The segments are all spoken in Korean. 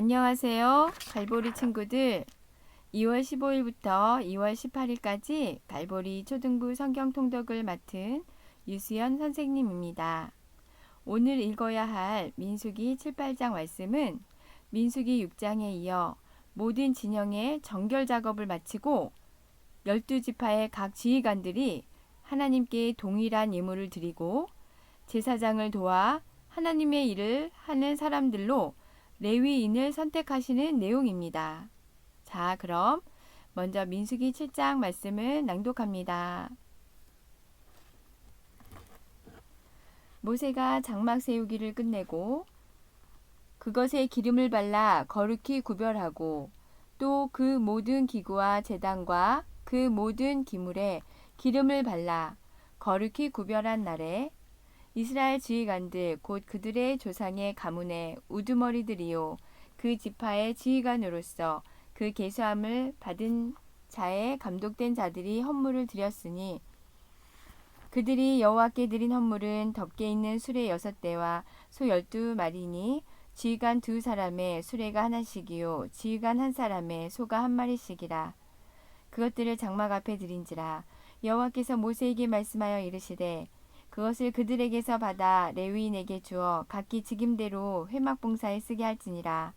안녕하세요. 갈보리 친구들. 2월 15일부터 2월 18일까지 갈보리 초등부 성경 통독을 맡은 유수연 선생님입니다. 오늘 읽어야 할 민수기 7, 8장 말씀은 민수기 6장에 이어 모든 진영의 정결 작업을 마치고 12지파의 각 지휘관들이 하나님께 동일한 예물을 드리고 제사장을 도와 하나님의 일을 하는 사람들로 레위인을 선택하시는 내용입니다. 자, 그럼 먼저 민수기 7장 말씀을 낭독합니다. 모세가 장막 세우기를 끝내고 그것에 기름을 발라 거룩히 구별하고 또 그 모든 기구와 제단과 그 모든 기물에 기름을 발라 거룩히 구별한 날에 이스라엘 지휘관들 곧 그들의 조상의 가문의 우두머리들이요 그 지파의 지휘관으로서 그 계수함을 받은 자에 감독된 자들이 헌물을 드렸으니 그들이 여호와께 드린 헌물은 덮개 있는 수레 6대와 소 12마리니 지휘관 2사람의 수레가 하나씩이요 지휘관 1사람의 소가 1마리씩이라. 그것들을 장막 앞에 드린지라. 여호와께서 모세에게 말씀하여 이르시되 그것을 그들에게서 받아 레위인에게 주어 각기 직임대로 회막봉사에 쓰게 할지니라.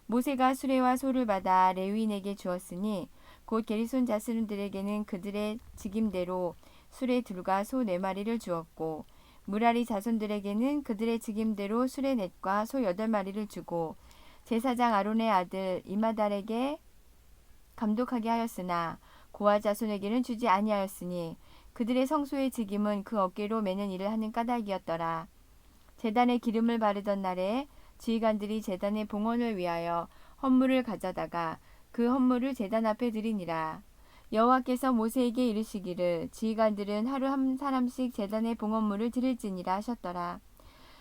모세가 수레와 소를 받아 레위인에게 주었으니 곧 게르손 자손들에게는 그들의 직임대로 수레 둘과 소 4마리를 주었고 무라리 자손들에게는 그들의 직임대로 수레 넷과 소 8마리를 주고 제사장 아론의 아들 이마달에게 감독하게 하였으나 고아 자손에게는 주지 아니하였으니 그들의 성소의 직임은 그 어깨로 매는 일을 하는 까닭이었더라. 제단에 기름을 바르던 날에 지휘관들이 제단의 봉헌을 위하여 헌물을 가져다가 그 헌물을 제단 앞에 드리니라. 여호와께서 모세에게 이르시기를 지휘관들은 하루 한 사람씩 제단의 봉헌물을 드릴지니라 하셨더라.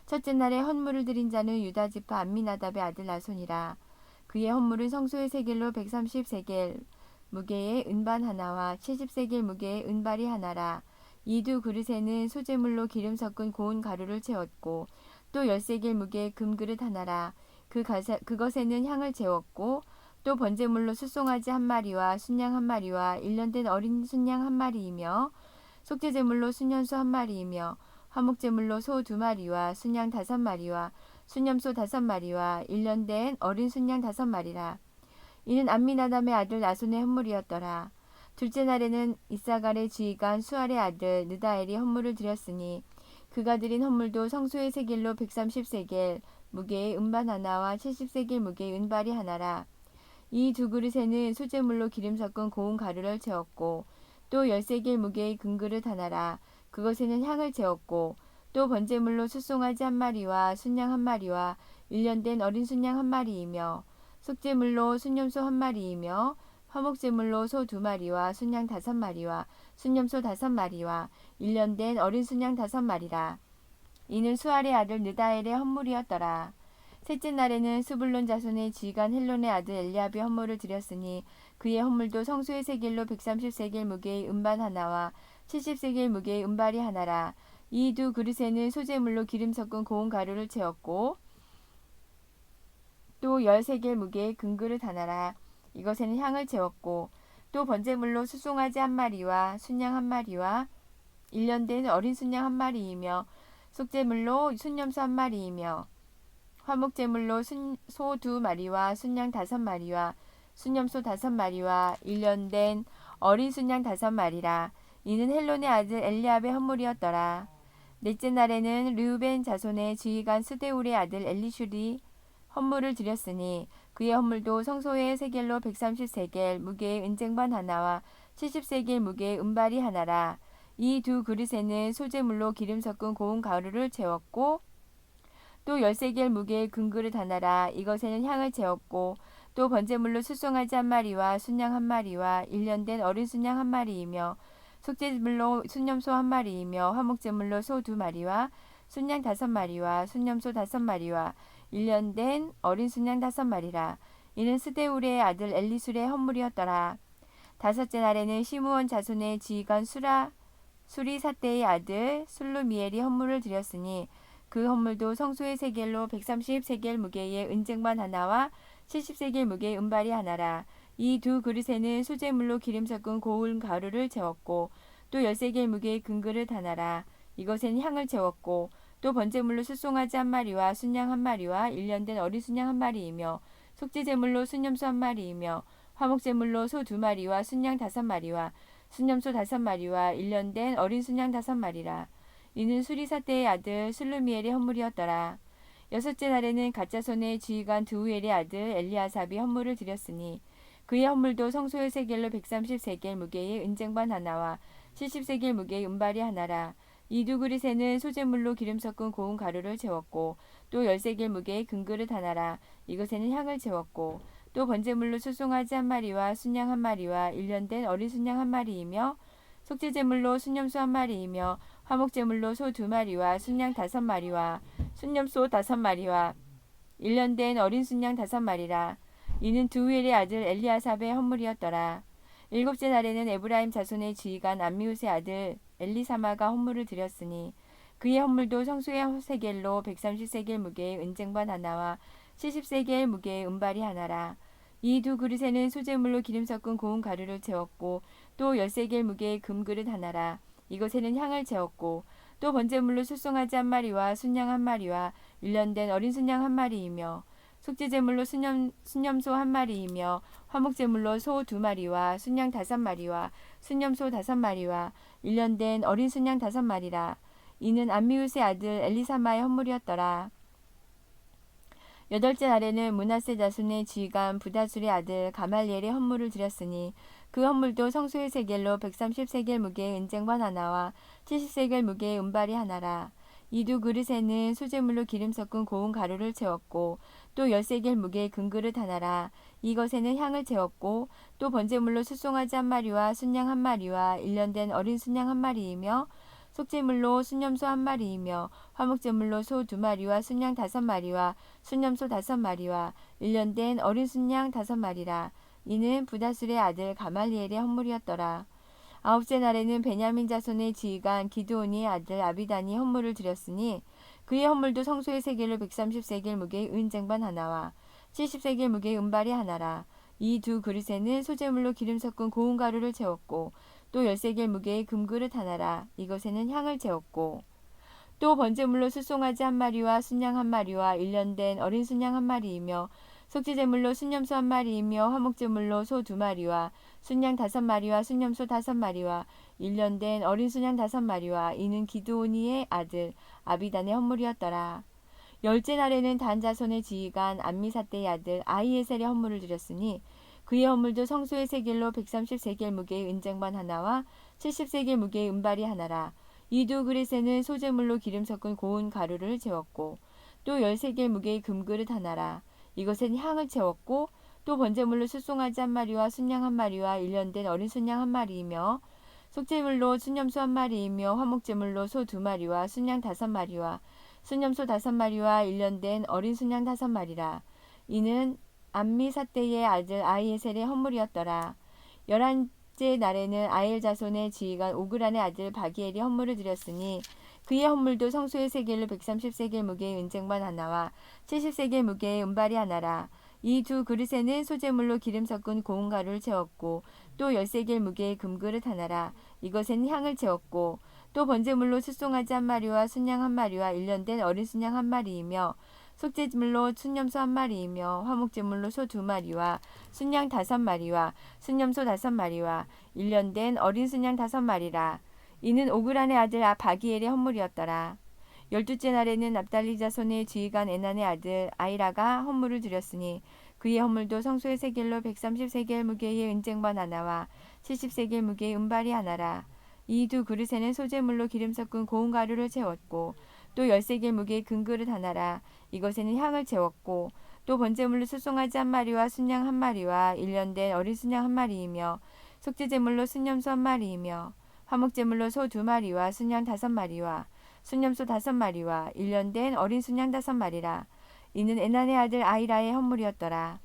첫째 날에 헌물을 드린 자는 유다지파 암미나답의 아들 나손이라. 그의 헌물은 성소의 세겔로 130세겔 무게의 은반 하나와 70세겔 무게의 은발이 하나라. 이 두 그릇에는 소재물로 기름 섞은 고운 가루를 채웠고 또 10세겔 무게의 금그릇 하나라. 그것에는 향을 채웠고 또 번제물로 숫송아지 1마리와 순양 1마리와 1년 된 어린 순양 1마리이며 속죄제물로 순년소 1마리이며 화목제물로 소 2마리와 순양 5마리와 순염소 5마리와 1년 된 어린 순양 5마리라. 이는 암미나답의 아들 나손의 헌물이었더라. 둘째 날에는 이사갈의 지휘관 수알의 아들 느다엘이 헌물을 드렸으니 그가 드린 헌물도 성소의 세겔로 130세겔 무게의 은반 하나와 70세겔 무게의 은발이 하나라. 이 두 그릇에는 소재물로 기름 섞은 고운 가루를 채웠고 또 10세겔 무게의 금그릇 하나라. 그것에는 향을 채웠고 또 번제물로 숫송아지 1마리와 순양 1마리와 1년 된 어린 순양 1마리이며 속죄물로 순염소 1마리이며 화목제물로 소 2마리와 순양 5마리와 순염소 5마리와 1년 된 어린 순양 5마리라. 이는 수알의 아들 느다엘의 헌물이었더라. 셋째 날에는 스불론 자손의 지휘관 헬론의 아들 엘리압이 헌물을 드렸으니 그의 헌물도 성소의 세겔로 130세겔 무게의 은반 하나와 70세겔 무게의 은발이 하나라. 이 두 그릇에는 소재물로 기름 섞은 고운 가루를 채웠고 또 10세겔 무게의 금그릇 하나라. 이것에는 향을 채웠고 또 번제물로 숫송아지 1마리와 순양 1마리와 1년 된 어린 순양 1마리이며 속죄물로 순염소 1마리이며 화목제물로 소 2마리와 순양 5마리와 순염소 5마리와 1년 된 어린 순양 5마리라. 이는 헬론의 아들 엘리압의 헌물이었더라. 넷째 날에는 르우벤 자손의 지휘관 스데울의 아들 엘리슈리 헌물을 드렸으니 그의 헌물도 성소의 세겔로 130세겔 무게의 은쟁반 하나와 70세겔 무게의 은발이 하나라. 이 두 그릇에는 소재물로 기름 섞은 고운 가루를 채웠고 또 10세겔 무게의 금그릇 하나라. 이것에는 향을 채웠고 또 번제물로 숫송아지 1마리와 순양 1마리와 1년 된 어린 순양 1마리이며 속죄물로 순염소 1마리이며 화목제물로 소 2마리와 순양 5마리와 순염소 5마리와 1년 된 어린 순양 5마리라. 이는 스데울의 아들 엘리술의 헌물이었더라. 다섯째 날에는 시므온 자손의 지휘관 수리사떼의 아들 술루미엘이 헌물을 드렸으니 그 헌물도 성소의 세겔로 130세겔 무게의 은쟁반 하나와 70세겔 무게의 은발이 하나라. 이 두 그릇에는 수제물로 기름 섞은 고운 가루를 채웠고 또 10세겔 무게의 금그릇 하나라. 이것에는 향을 채웠고 또 번제물로 숫송아지 한 마리와 순양 한 마리와 일년된 어린 순양 한 마리이며 속죄제물로 순염소 한 마리이며 화목제물로 소 2마리와 순양 5마리와 순염소 5마리와 일년된 어린 순양 5마리라. 이는 수리사대의 아들 슬루미엘의 헌물이었더라. 여섯째 날에는 가짜손의 지휘관 드우엘의 아들 엘리아삽이 헌물을 드렸으니 그의 헌물도 성소의 세겔로 130세겔 무게의 은쟁반 하나와 70세겔 무게의 은발이 하나라. 이 두 그릇에는 소재물로 기름 섞은 고운 가루를 채웠고 또 10세겔 무게의 금그릇 하나라. 이것에는 향을 채웠고 또 번제물로 숫송아지 한 마리와 순양 한 마리와 일년된 어린 순양 한 마리이며 속죄제물로 순염소 한 마리이며 화목제물로 소 2마리와 순양 5마리와 순염소 5마리와 일년된 어린 순양 5마리라. 이는 드우엘의 아들 엘리아삽의 헌물이었더라. 일곱째 날에는 에브라임 자손의 지휘관 암미우스의 아들 엘리사마가 헌물을 드렸으니 그의 헌물도 성소의 세겔로 130세겔 무게의 은쟁반 하나와 70세겔 무게의 은발이 하나라. 이 두 그릇에는 소재물로 기름 섞은 고운 가루를 채웠고 또 10세겔 무게의 금그릇 하나라. 이것에는 향을 채웠고 또 번제물로 숫송아지 한 마리와 순양 한 마리와 일년된 어린 순양 한 마리이며 속죄제물로 순염소 한 마리이며 화목제물로 소 2마리와 순양 5마리와 순염소 5마리와 일년된 어린 순양 5마리라. 이는 암미우스의 아들 엘리사마의 헌물이었더라. 여덟째 날에는 므낫세 자손의 지휘관 부다술의 아들 가말리엘의 헌물을 드렸으니 그 헌물도 성소의 세겔로 130세겔 무게의 은쟁반 하나와 70세겔 무게의 은발이 하나라. 이 두 그릇에는 수제물로 기름 섞은 고운 가루를 채웠고 또 10세겔 무게의 금그릇 하나라. 이것에는 향을 채웠고 또 번제물로 숫송아지 한 마리와 순양 한 마리와 일년된 어린 순양 한 마리이며 속죄물로 순염소 한 마리이며 화목제물로 소 2마리와 순양 5마리와 순염소 5마리와 일년된 어린 순양 5마리라. 이는 부다술의 아들 가말리엘의 헌물이었더라. 아홉째 날에는 베냐민 자손의 지휘관 기드온이의 아들 아비단이 헌물을 드렸으니 그의 헌물도 성소의 세겔로 130세겔 무게의 은쟁반 하나와 70세겔 무게의 은발이 하나라. 이 두 그릇에는 소재물로 기름 섞은 고운 가루를 채웠고 또 10세겔 무게의 금그릇 하나라. 이것에는 향을 채웠고 또 번제물로 숫송아지 한 마리와 순양 한 마리와 일년된 어린 순양 한 마리이며 속죄제물로 순염소 한 마리이며 화목제물로 소 2마리와 순양 5마리와 순염소 5마리와 일년된 어린 순양 5마리와 이는 기드오니의 아들 아비단의 헌물이었더라. 열째 날에는 단 자손의 지휘관 암미사대의 아들 아히에셀의 헌물을 드렸으니 그의 헌물도 성소의 세겔로 130세겔 무게의 은쟁반 하나와 70세겔 무게의 은발이 하나라. 이 두 그릇에는 소재물로 기름 섞은 고운 가루를 채웠고 또 10세겔 무게의 금그릇 하나라. 이것은 향을 채웠고 또 번제물로 숫송아지 한 마리와 순양 한 마리와 일년된 어린 순양 한 마리이며 속죄물로 순염소 한 마리이며 화목제물로 소 2마리와 순양 5마리와 순염소 5마리와 일년된 어린 순양 5마리라. 이는 암미사대의 아들 아히에셀의 헌물이었더라. 11째 날에는 아엘 자손의 지휘관 오그란의 아들 바기엘이 헌물을 드렸으니 그의 헌물도 성소의 세겔로 130세겔 무게의 은쟁반 하나와 70세겔 무게의 은발이 하나라. 이 두 그릇에는 소재물로 기름 섞은 고운 가루를 채웠고 또 10세겔 무게의 금그릇 하나라. 이것에는 향을 채웠고 또 번제물로 숫송아지 한 마리와 순양 한 마리와 일년된 어린 순양 한 마리이며 속죄물로 순염소 한 마리이며 화목제물로 소 2마리와 순양 5마리와 순염소 5마리와 일년된 어린 순양 5마리라. 이는 오그란의 아들 바기엘의 헌물이었더라. 12째 날에는 납달리 자손의 지휘관 에난의 아들 아이라가 헌물을 드렸으니 그의 헌물도 성소의 세겔로 130세겔 무게의 은쟁반 하나와 70세겔 무게의 은발이 하나라. 이 두 그릇에는 소재물로 기름 섞은 고운 가루를 채웠고 또 10세겔 무게의 금그릇 하나라. 이것에는 향을 채웠고 또 번제물로 숫송아지 한 마리와 순양 한 마리와 일년된 어린 순양 한 마리이며 속죄제물로 순염소 한 마리이며 화목제물로 소 2마리와 순양 5마리와 순염소 5마리와 일년된 어린 순양 5마리라. 이는 에난의 아들 아이라의 헌물이었더라.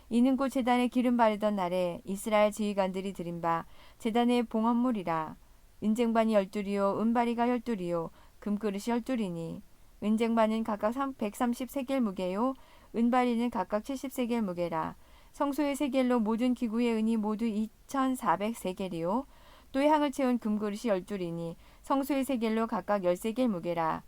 이는 곧 제단에 기름 바르던 날에 이스라엘 지휘관들이 드린 바 제단의 봉헌물이라. 은쟁반이 12이요 은바리가 12이요 금그릇이 12이니 은쟁반은 각각 130세겔 무게요 은바리는 각각 70세겔 무게라. 성소의 세겔로 모든 기구의 은이 모두 2400세겔이요 또 향을 채운 금그릇이 12이니 성소의 세겔로 각각 10세겔 무게라.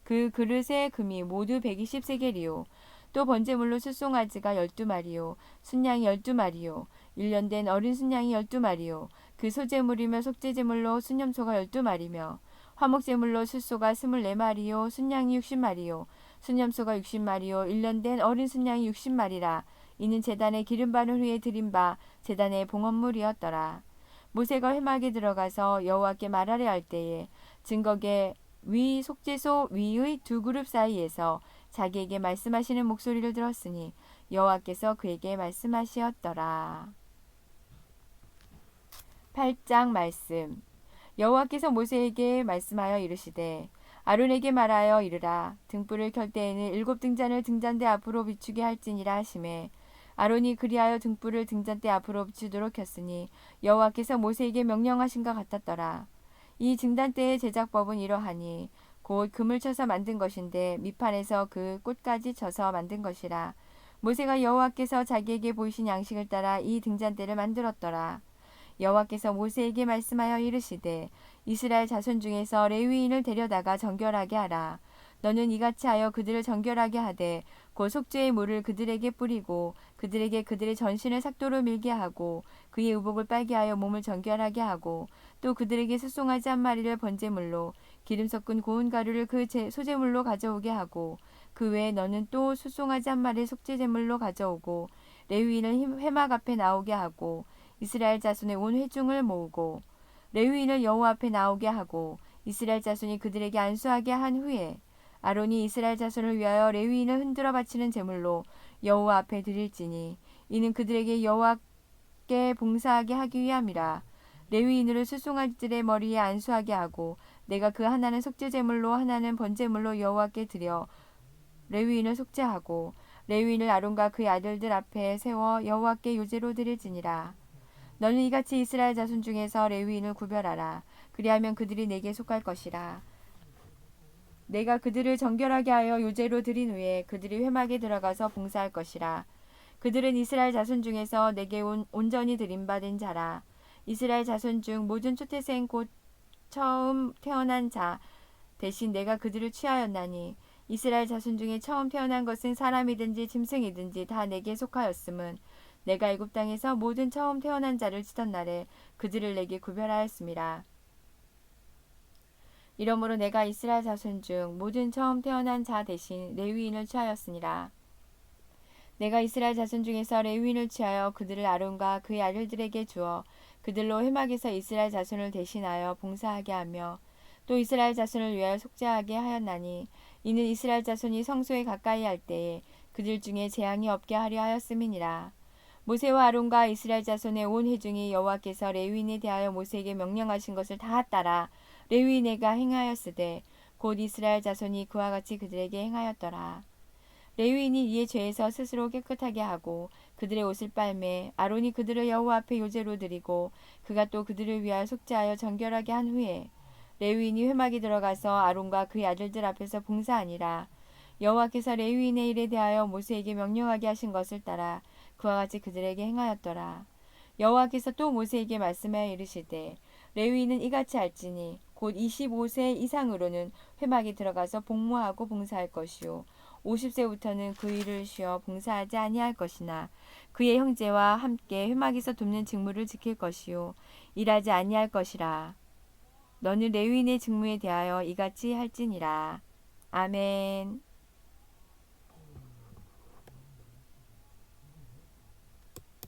그 그릇의 금이 모두 120세겔이요 또 번제물로 숫송아지가 12마리요 순양이 12마리요 1년 된 어린 순양이 12마리요 그 소제물이며 속죄제물로 순염소가 12마리며 화목제물로 숫소가 24마리요 순양이 60마리요 순염소가 60마리요 1년 된 어린 순양이 60마리라. 이는 제단에 기름 바른 후에 드린 바 제단의 봉헌물이었더라. 모세가 회막에 들어가서 여호와께 말하려 할 때에 증거계 위 속죄소 위의 두 그룹 사이에서 자기에게 말씀하시는 목소리를 들었으니 여호와께서 그에게 말씀하시었더라. 8장 말씀. 여호와께서 모세에게 말씀하여 이르시되 아론에게 말하여 이르라. 등불을 켤 때에는 7등잔을 등잔대 앞으로 비추게 할지니라 하시매 아론이 그리하여 등불을 등잔대 앞으로 비추도록 켰으니 여호와께서 모세에게 명령하신 것 같았더라. 이 등잔대의 제작법은 이러하니 곧 금을 쳐서 만든 것인데 밑판에서 그 꽃까지 쳐서 만든 것이라. 모세가 여호와께서 자기에게 보이신 양식을 따라 이 등잔대를 만들었더라. 여호와께서 모세에게 말씀하여 이르시되 이스라엘 자손 중에서 레위인을 데려다가 정결하게 하라. 너는 이같이 하여 그들을 정결하게 하되 곧 속죄의 물을 그들에게 뿌리고 그들에게 그들의 전신을 삭도로 밀게 하고 그의 의복을 빨게 하여 몸을 정결하게 하고 또 그들에게 숫송아지 한 마리를 번제물로 기름 섞은 고운 가루를 그 소제물로 가져오게 하고 그 외에 너는 또 숫송아지 한 마리를 속죄제물로 가져오고 레위인을 회막 앞에 나오게 하고 이스라엘 자손의 온 회중을 모으고 레위인을 여호와 앞에 나오게 하고 이스라엘 자손이 그들에게 안수하게 한 후에 아론이 이스라엘 자손을 위하여 레위인을 흔들어 바치는 제물로 여호와 앞에 드릴지니 이는 그들에게 여호와께 봉사하게 하기 위함이라. 레위인으로 숫송아지들의 머리에 안수하게 하고 내가 그 하나는 속죄제물로 하나는 번제물로 여호와께 드려 레위인을 속죄하고 레위인을 아론과 그의 아들들 앞에 세워 여호와께 요제로 드릴지니라. 너는 이같이 이스라엘 자손 중에서 레위인을 구별하라. 그리하면 그들이 내게 속할 것이라. 내가 그들을 정결하게 하여 요제로 드린 후에 그들이 회막에 들어가서 봉사할 것이라. 그들은 이스라엘 자손 중에서 내게 온전히 드림받은 자라. 이스라엘 자손 중 모든 초태생 곧 처음 태어난 자 대신 내가 그들을 취하였나니 이스라엘 자손 중에 처음 태어난 것은 사람이든지 짐승이든지 다 내게 속하였음은 내가 애굽 땅에서 모든 처음 태어난 자를 치던 날에 그들을 내게 구별하였음이라. 이러므로 내가 이스라엘 자손 중 모든 처음 태어난 자 대신 레위인을 취하였으니라. 내가 이스라엘 자손 중에서 레위인을 취하여 그들을 아론과 그의 아들들에게 주어 그들로 회막에서 이스라엘 자손을 대신하여 봉사하게 하며 또 이스라엘 자손을 위하여 속죄하게 하였나니 이는 이스라엘 자손이 성소에 가까이 할 때에 그들 중에 재앙이 없게 하려 하였음이니라. 모세와 아론과 이스라엘 자손의 온 회중이 여호와께서 레위인에 대하여 모세에게 명령하신 것을 다 따라 레위인에게 행하였으되 곧 이스라엘 자손이 그와 같이 그들에게 행하였더라. 레위인이 이에 죄에서 스스로 깨끗하게 하고 그들의 옷을 빨매 아론이 그들을 여호와 앞에 요제로 드리고 그가 또 그들을 위하여 속죄하여 정결하게 한 후에 레위인이 회막에 들어가서 아론과 그의 아들들 앞에서 봉사하니라. 여호와께서 레위인의 일에 대하여 모세에게 명령하게 하신 것을 따라 그와 같이 그들에게 행하였더라. 여호와께서 또 모세에게 말씀하여 이르시되 레위인은 이같이 할지니 곧 25세 이상으로는 회막에 들어가서 복무하고 봉사할 것이요 50세부터는 그 일을 쉬어 봉사하지 아니할 것이나 그의 형제와 함께 회막에서 돕는 직무를 지킬 것이요 일하지 아니할 것이라. 너는 레위인의 직무에 대하여 이같이 할지니라. 아멘.